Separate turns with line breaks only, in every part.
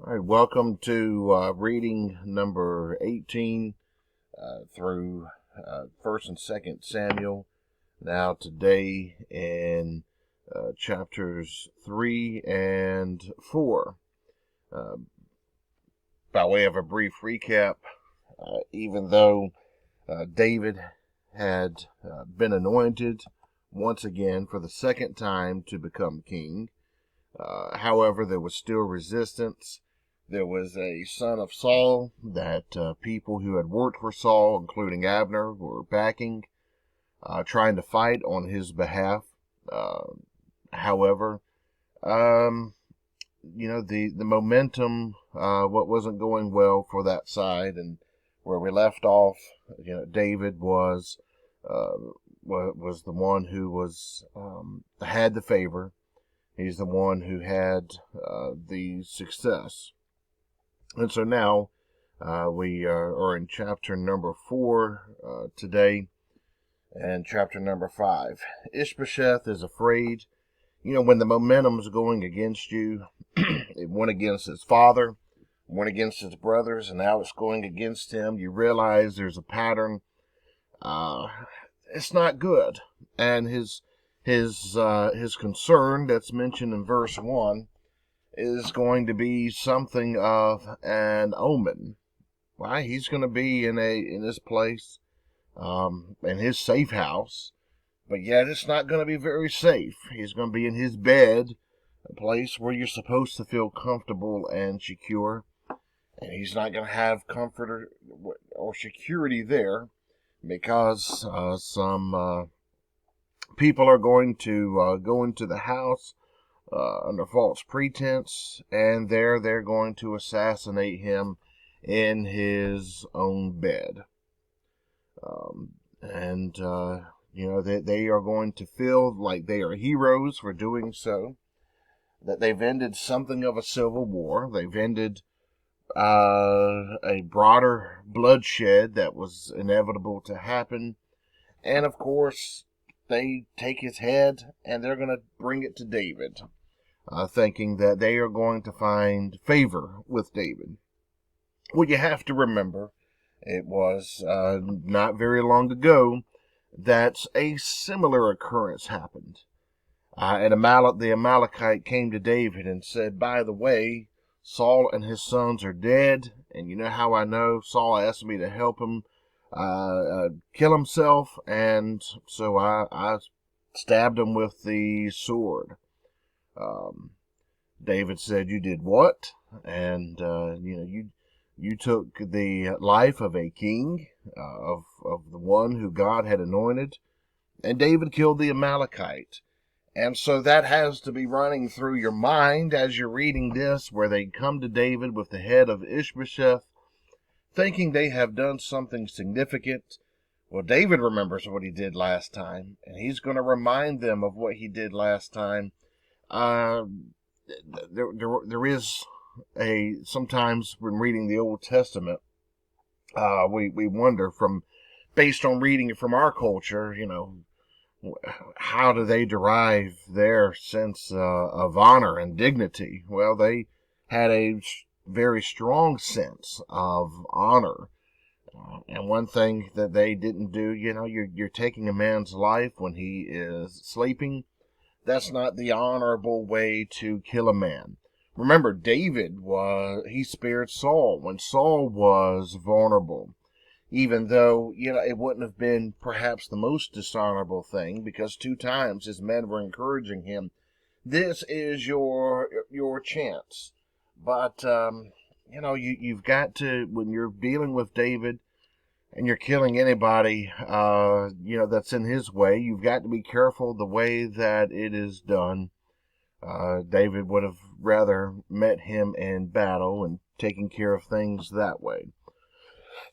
All right, welcome to reading number 18 through 1st and 2nd Samuel. Now today in chapters 3 and 4. By way of a brief recap, even though David had been anointed once again for the second time to become king, however, there was still resistance. There was a son of Saul that people who had worked for Saul, including Abner, were backing, trying to fight on his behalf. However, the momentum what wasn't going well for that side, and where we left off, David was the one who was had the favor. He's the one who had the success. And so now we are in chapter number 4 today, and chapter number 5. Ishbosheth is afraid. When the momentum is going against you, it went against his father, went against his brothers, and now it's going against him. You realize there's a pattern. It's not good. And his concern that's mentioned in verse 1 is going to be something of an omen. Why? He's going to be in this place, in his safe house, but yet it's not going to be very safe. He's going to be in his bed, a place where you're supposed to feel comfortable and secure, and he's not going to have comfort or security there, because some people are going to go into the house under false pretense, and they're going to assassinate him in his own bed. They are going to feel like they are heroes for doing so, that they've ended something of a civil war. They've ended a broader bloodshed that was inevitable to happen. And of course, they take his head and they're going to bring it to David, thinking that they are going to find favor with David. Well, you have to remember, it was not very long ago that a similar occurrence happened. And the Amalekite came to David and said, "By the way, Saul and his sons are dead, and you know how I know? Saul asked me to help him kill himself, and so I stabbed him with the sword." David said, "You did what?" And you took the life of a king, of the one who God had anointed, and David killed the Amalekite. And so that has to be running through your mind as you're reading this, where they come to David with the head of Ishbosheth, thinking they have done something significant. Well, David remembers what he did last time, and he's going to remind them of what he did last time. There is sometimes when reading the Old Testament, we wonder, based on reading it from our culture, how do they derive their sense of honor and dignity? Well, they had a very strong sense of honor. And one thing that they didn't do, you're taking a man's life when he is sleeping. That's not the honorable way to kill a man. Remember, David he spared Saul when Saul was vulnerable. Even though, it wouldn't have been perhaps the most dishonorable thing, because 2 times his men were encouraging him, "This is your chance." But, you've got to, when you're dealing with David and you're killing anybody, that's in his way, you've got to be careful the way that it is done. David would have rather met him in battle and taken care of things that way.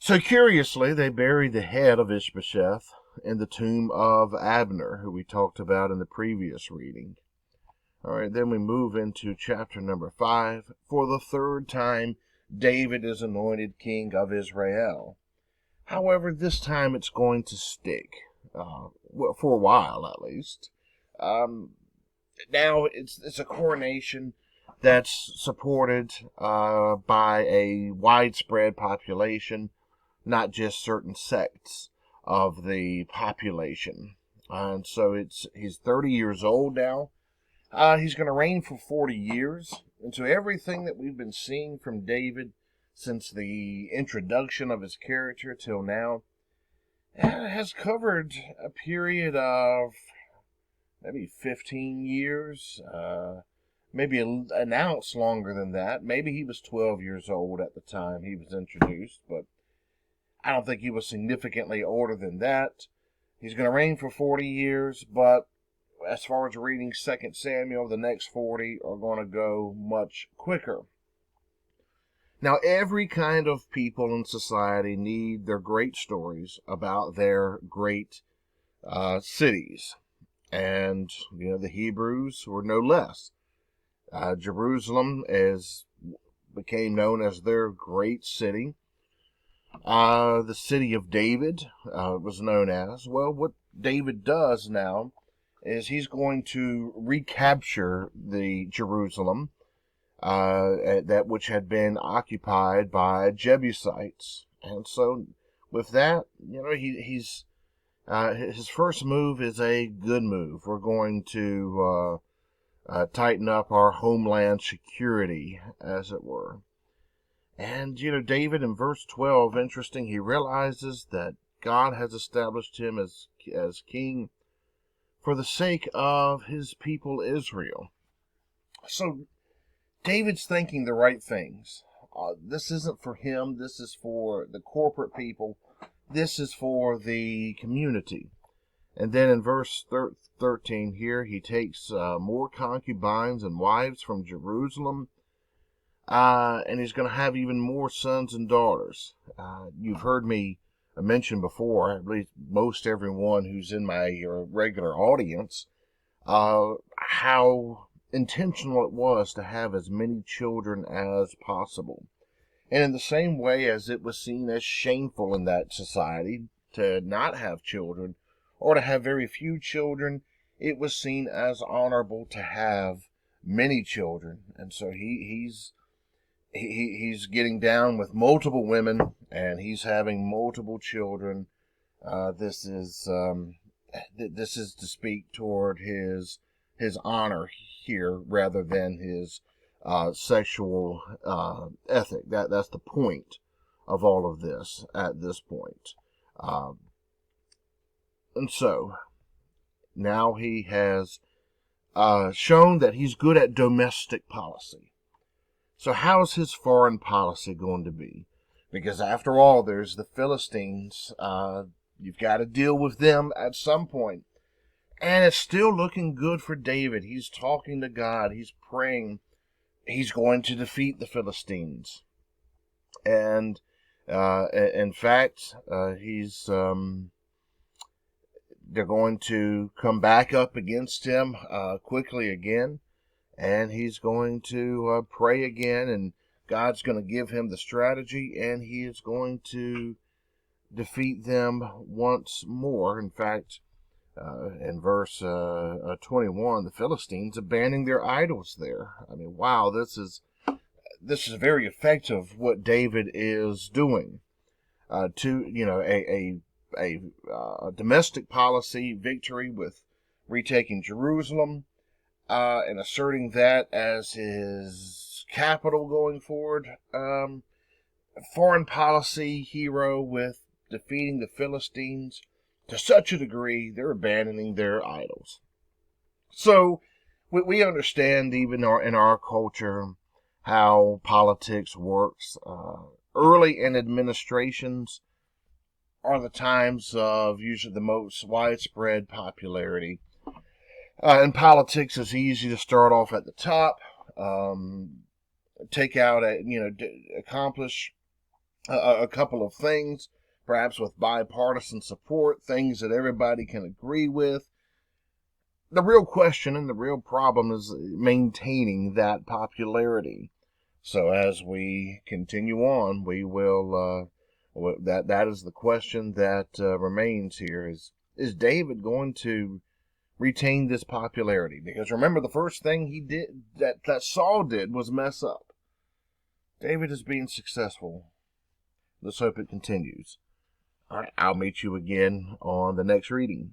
So curiously, they buried the head of Ishbosheth in the tomb of Abner, who we talked about in the previous reading. All right, then we move into chapter number 5. For the 3rd time, David is anointed king of Israel. However, this time it's going to stick, for a while at least. Now it's a coronation. that's supported by a widespread population, not just certain sects of the population. And so he's 30 years old now. He's going to reign for 40 years. And so everything that we've been seeing from David since the introduction of his character till now has covered a period of maybe 15 years, maybe an ounce longer than that. Maybe he was 12 years old at the time he was introduced, but I don't think he was significantly older than that. He's going to reign for 40 years, but as far as reading 2 Samuel, the next 40 are going to go much quicker. Now, every kind of people in society need their great stories about their great cities. And, the Hebrews were no less. Jerusalem became known as their great city. The city of David was known as. Well, what David does now is he's going to recapture the Jerusalem that which had been occupied by Jebusites. And so with that, he's his first move is a good move. We're going to tighten up our homeland security, as it were. And, David in verse 12, interesting, he realizes that God has established him as king for the sake of his people Israel. So David's thinking the right things. This isn't for him. This is for the corporate people. This is for the community. And then in verse 13 here, he takes more concubines and wives from Jerusalem. And he's going to have even more sons and daughters. You've heard me mention before, at least most everyone who's in my regular audience, how intentional it was to have as many children as possible. And in the same way as it was seen as shameful in that society to not have children or to have very few children, it was seen as honorable to have many children. And so he's getting down with multiple women, and he's having multiple children. This is to speak toward his honor here, rather than his sexual ethic. That's the point of all of this at this point. And so now he has shown that he's good at domestic policy. So how's his foreign policy going to be? Because after all, there's the Philistines. You've got to deal with them at some point. And it's still looking good for David. He's talking to God. He's praying. He's going to defeat the Philistines. And in fact, they're going to come back up against him quickly again. And he's going to pray again, and God's going to give him the strategy, and he is going to defeat them once more. In fact, in verse 21, the Philistines abandoning their idols there. I mean, wow, this is very effective what David is doing. A domestic policy victory with retaking Jerusalem. And asserting that as his capital going forward. Foreign policy hero with defeating the Philistines to such a degree they're abandoning their idols. So we understand even in our culture how politics works. Early in administrations are the times of usually the most widespread popularity. In politics, it's easy to start off at the top, accomplish a couple of things, perhaps with bipartisan support, things that everybody can agree with. The real question and the real problem is maintaining that popularity. So as we continue on, we will, that is the question that remains here. Is David going to retain this popularity? Because remember, the first thing he did, that Saul did, was mess up. David is being successful. Let's hope it continues. All right, I'll meet you again on the next reading.